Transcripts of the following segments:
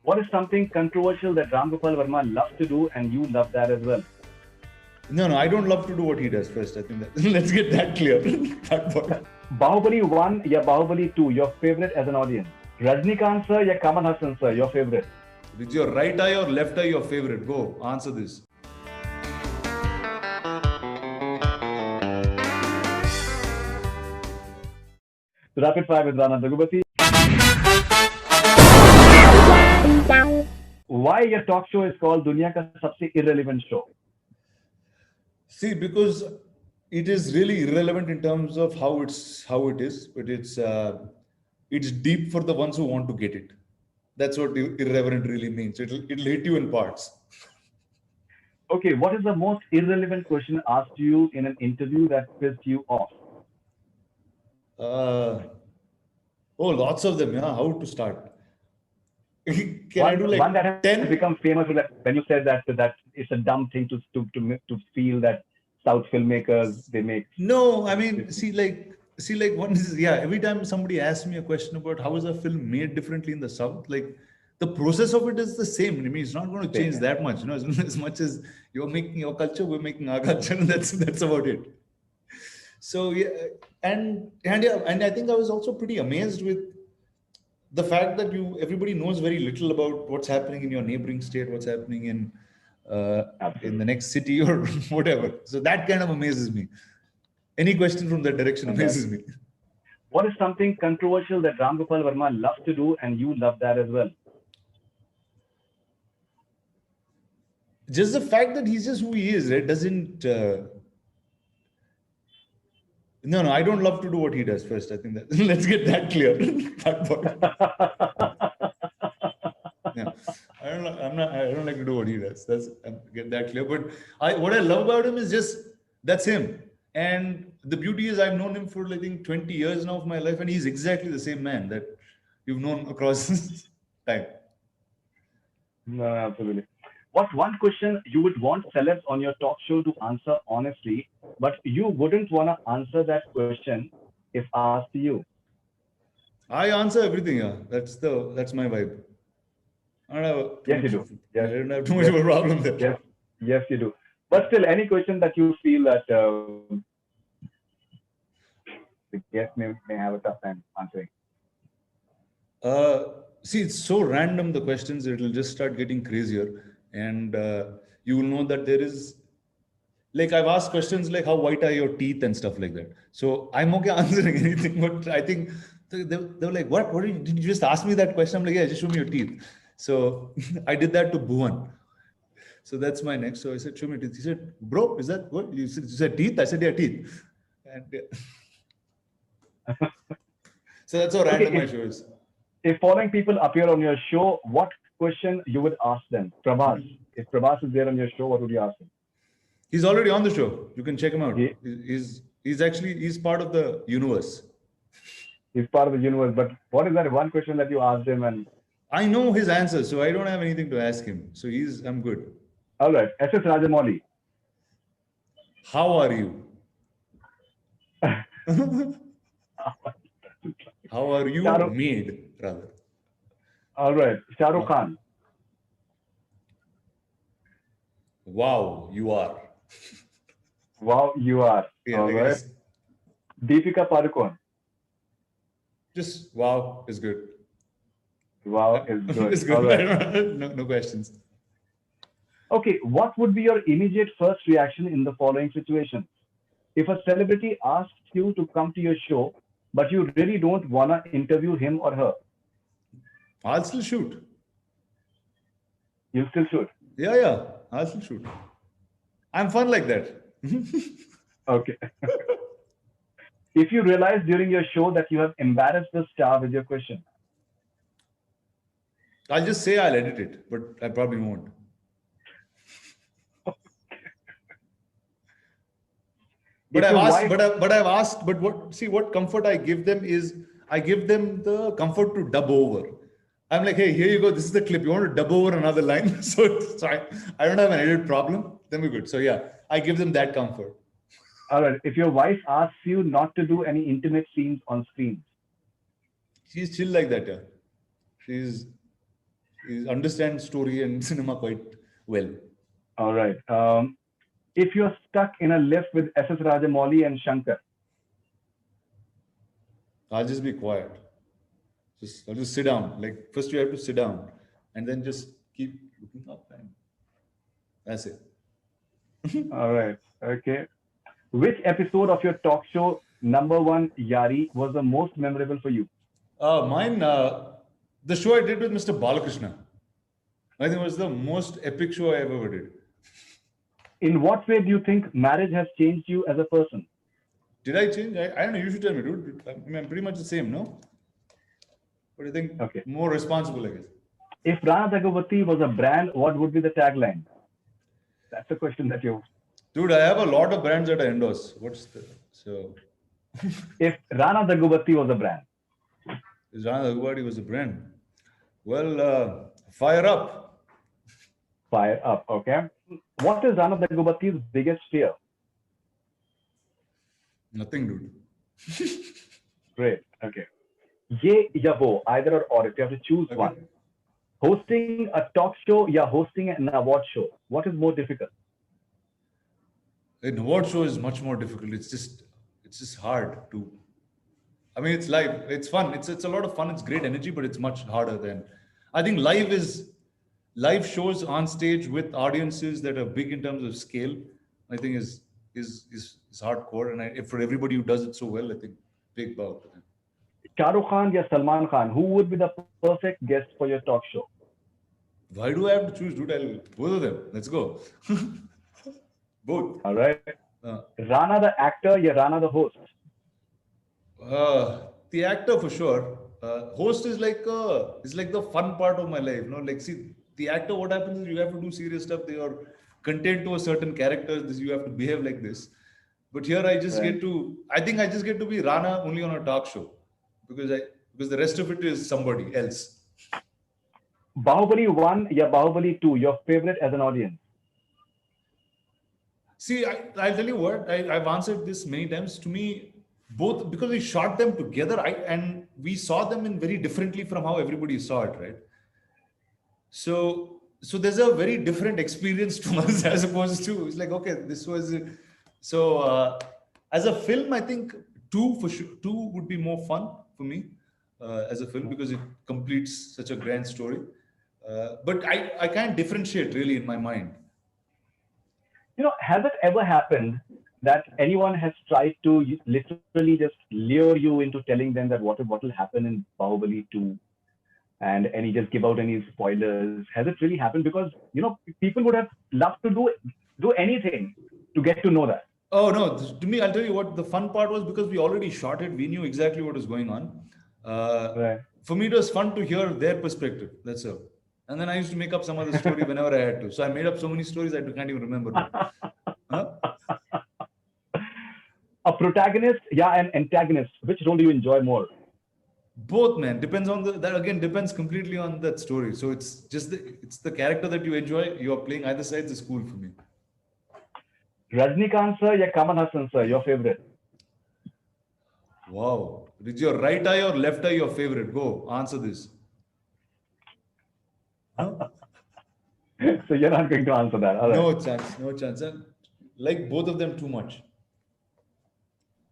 What is something controversial that Ram Gopal Verma loves to do and you love that as well? No, I don't love to do what he does first. I think that let's get that clear. That part. Bahubali 1 या Bahubali 2, your favorite as an audience? Rajnikant sir या Kamal Hassan sir, your favorite? With your right eye or left eye, your favorite? Go, answer this. Rapid fire with Rana Daggubati. Why your talk show is called दुनिया का सबसे irrelevant show? See, because it is really irrelevant in terms of how it is, but it's deep for the ones who want to get it. That's what irreverent really means. It'll hit you in parts. Okay, what is the most irrelevant question asked to you in an interview that pissed you off? Lots of them. Yeah, how to start? Can I do like one that has 10? become famous when you said that it's a dumb thing to feel that South filmmakers they make. No, I mean, see, like one is, yeah, every time somebody asks me a question about how is a film made differently in the South, like the process of it is the same. I mean, it's not going to change that much, as much as you're making your culture, we're making our culture, and that's about it. So yeah, and I think I was also pretty amazed with the fact that everybody knows very little about what's happening in your neighboring state, what's happening in the next city or whatever. So that kind of amazes me. Any question from that direction amazes me. What is something controversial that Ram Gopal Verma loves to do and you love that as well? Just the fact that he's just who he is, right? Doesn't... No, I don't love to do what he does first. I think that let's get that clear. That part. Yeah. I don't like to do what he does. Get that clear. But what I love about him is just that's him. And the beauty is I've known him for I think 20 years now of my life, and he's exactly the same man that you've known across time. No, absolutely. What's one question you would want celebs on your talk show to answer honestly, but you wouldn't want to answer that question if asked to you? I answer everything. Yeah, that's my vibe. I don't have you do. Yes. I don't have too much of a problem there. Yes, you do. But still, any question that you feel that the guest may have a tough time answering. See, it's so random, the questions, it'll just start getting crazier. And you will know that there is, like I've asked questions like how white are your teeth and stuff like that. So I'm okay answering anything, but I think they were like, what did you just ask me that question? I'm like, yeah, just show me your teeth. So I did that to Bhuvan. So that's my next. So I said, show me teeth. He said, bro, is that what? You said teeth? I said, yeah, teeth. And so that's how random my show is. If following people appear on your show, what question you would ask them? Prabhas. If Prabhas is there on your show, what would you ask him? He's already on the show. You can check him out. He's part of the universe. He's part of the universe. But what is that one question that you asked him? And I know his answer, so I don't have anything to ask him. So I'm good. All right. S.S. Rajamouli. How are you? How are you made, rather? All right. Shah Rukh Khan. Wow, you are. Wow, you are. Yeah, all right. Deepika Padukone. Just wow is good. Wow is good. It's good. All right. No questions. Okay, what would be your immediate first reaction in the following situation? If a celebrity asks you to come to your show, but you really don't want to interview him or her, I'll still shoot. You'll still shoot? Yeah. I'll still shoot. I'm fun like that. Okay. If you realize during your show that you have embarrassed the star with your question, I'll just say I'll edit it, but I probably won't. But I've asked, but what comfort I give them is I give them the comfort to dub over. I'm like, hey, here you go. This is the clip. You want to dub over another line? So I don't have an edit problem. Then we're good. So yeah, I give them that comfort. All right. If your wife asks you not to do any intimate scenes on screen, she's chill like that. Yeah. he understands story and cinema quite well. All right. If you're stuck in a lift with S.S. Rajamouli and Shankar, I'll just be quiet. I'll just sit down. Like first you have to sit down, and then just keep looking up, and that's it. all right. Okay. Which episode of your talk show, number one, Yari, was the most memorable for you? Mine, the show I did with Mr. Balakrishna. I think it was the most epic show I ever did. In what way do you think marriage has changed you as a person? Did I change? I don't know. You should tell me, dude. I mean, I'm pretty much the same, no? What do you think? Okay. More responsible, I guess. If Rana Daggubati was a brand, what would be the tagline? That's a question that you. Dude, I have a lot of brands that I endorse. If Rana Daggubati was a brand, Is Rana Daggubati was a brand? Well, fire up. fire up. Okay. What is Rana Daggubati's biggest fear? Nothing, dude. Great. Okay. Ye ya wo, either or if you have to choose Okay. one. Hosting a talk show, ya hosting an award show. What is more difficult? An award show is much more difficult. It's just hard to. I mean, it's live. It's fun. It's a lot of fun. It's great energy, but it's much harder than. I think live shows on stage with audiences that are big in terms of scale. I think is hardcore, and if for everybody who does it so well, I think big bow to them. Shah Rukh Khan ya Salman Khan, who would be the perfect guest for your talk show? Why do I have to choose, dude? Both of them. Let's go. Both. All right. Uh, Rana the actor ya Rana the host? the actor for sure. Host is like the fun part of my life. No, like see the actor. What happens is you have to do serious stuff. They are content to a certain character. This you have to behave like this. But here I just Right. get to. I think I just get to be Rana only on a talk show because the rest of it is somebody else. Bahubali 1 ya Bahubali 2, your favorite as an audience? See, I'll tell you what, I've answered this many times. To me, both, because we shot them together and we saw them in very differently from how everybody saw it, right? So there's a very different experience to us as opposed to, it's like, okay, this was, as a film, I think two would be more fun for me as a film because it completes such a grand story. But I can't differentiate really in my mind. You know, has it ever happened that anyone has tried to literally just lure you into telling them that what will happen in Bahubali 2 and any just give out any spoilers? Has it really happened? Because, you know, people would have loved to do anything to get to know that. Oh no! To me, I'll tell you what the fun part was because we already shot it. We knew exactly what was going on. Right. For me, it was fun to hear their perspective. That's all. And then I used to make up some other story whenever I had to. So I made up so many stories I can't even remember now. Huh? A protagonist, yeah, an antagonist. Which role do you enjoy more? Both, man. Depends on that again. Depends completely on that story. So it's just the character that you enjoy. You are playing either side is cool for me. Rajnikant sir, ya Kamal Hassan sir, your favorite? Wow. Is your right eye or left eye your favorite? Go answer this. Huh? So you're not going to answer that. All right. No chance. No chance. I like both of them too much.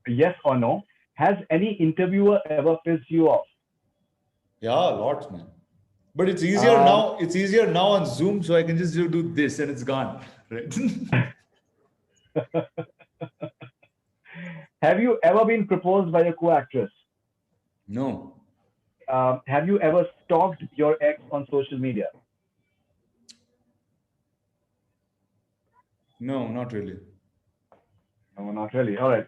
Yes or no? Has any interviewer ever pissed you off? Yeah, lots, man. But it's easier now. It's easier now on Zoom, so I can just do this and it's gone. Right? Have you ever been proposed by a co-actress? No. Have you ever stalked your ex on social media? No, not really. No, not really. All right.